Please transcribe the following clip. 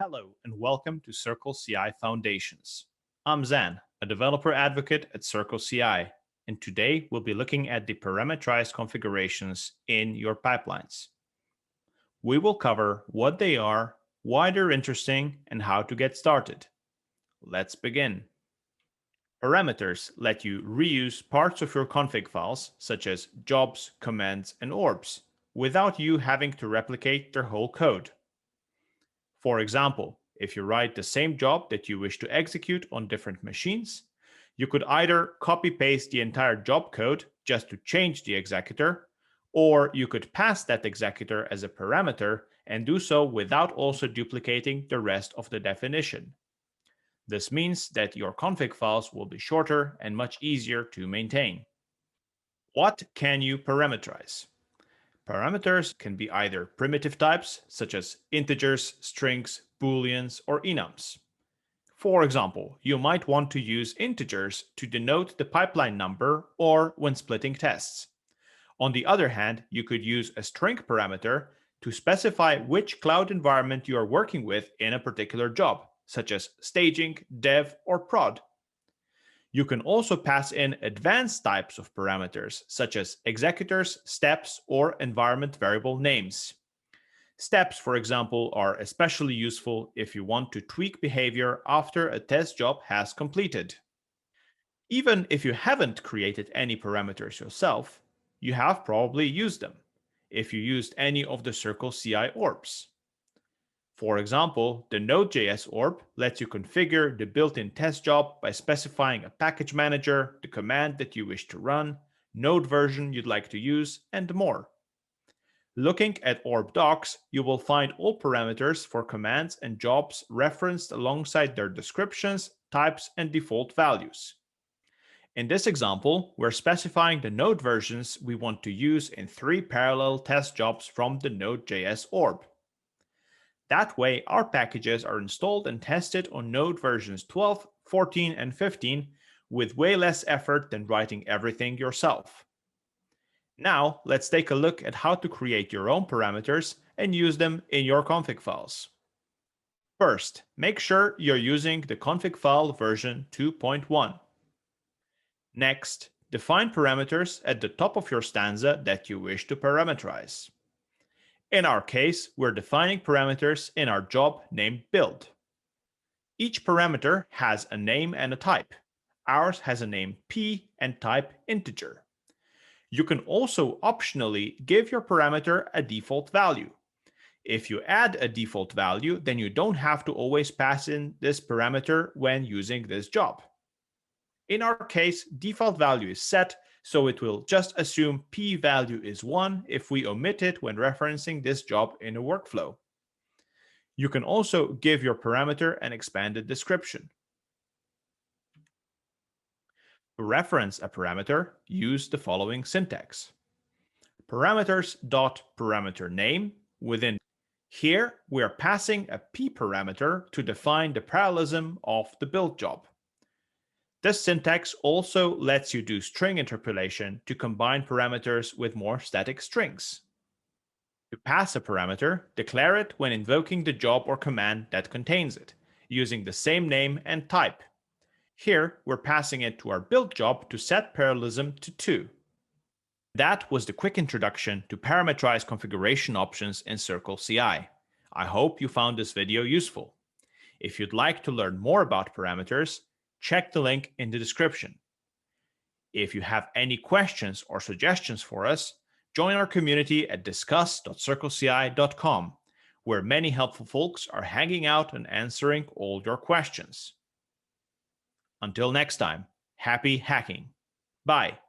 Hello and welcome to CircleCI Foundations. I'm Zan, a developer advocate at CircleCI, and today we'll be looking at the parameterized configurations in your pipelines. We will cover what they are, why they're interesting, and how to get started. Let's begin. Parameters let you reuse parts of your config files, such as jobs, commands, and orbs, without you having to replicate their whole code. For example, if you write the same job that you wish to execute on different machines, you could either copy-paste the entire job code just to change the executor, or you could pass that executor as a parameter and do so without also duplicating the rest of the definition. This means that your config files will be shorter and much easier to maintain. What can you parameterize? Parameters can be either primitive types, such as integers, strings, booleans, or enums. For example, you might want to use integers to denote the pipeline number or when splitting tests. On the other hand, you could use a string parameter to specify which cloud environment you are working with in a particular job, such as staging, dev, or prod. You can also pass in advanced types of parameters, such as executors, steps, or environment variable names. Steps, for example, are especially useful if you want to tweak behavior after a test job has completed. Even if you haven't created any parameters yourself, you have probably used them, if you used any of the CircleCI orbs. For example, the Node.js orb lets you configure the built-in test job by specifying a package manager, the command that you wish to run, node version you'd like to use, and more. Looking at orb docs, you will find all parameters for commands and jobs referenced alongside their descriptions, types, and default values. In this example, we're specifying the node versions we want to use in 3 parallel test jobs from the Node.js orb. That way, our packages are installed and tested on node versions 12, 14, and 15 with way less effort than writing everything yourself. Now, let's take a look at how to create your own parameters and use them in your config files. First, make sure you're using the config file version 2.1. Next, define parameters at the top of your stanza that you wish to parameterize. In our case, we're defining parameters in our job named build. Each parameter has a name and a type. Ours has a name p and type integer. You can also optionally give your parameter a default value. If you add a default value, then you don't have to always pass in this parameter when using this job. In our case, default value is set, so it will just assume p value is 1 if we omit it when referencing this job in a workflow. You can also give your parameter an expanded description. To reference a parameter, use the following syntax. Parameters.parameter name. Within here, we are passing a p parameter to define the parallelism of the build job. This syntax also lets you do string interpolation to combine parameters with more static strings. To pass a parameter, declare it when invoking the job or command that contains it, using the same name and type. Here, we're passing it to our build job to set parallelism to 2. That was the quick introduction to parameterized configuration options in CircleCI. I hope you found this video useful. If you'd like to learn more about parameters, check the link in the description. If you have any questions or suggestions for us, join our community at discuss.circleci.com, where many helpful folks are hanging out and answering all your questions. Until next time, happy hacking. Bye.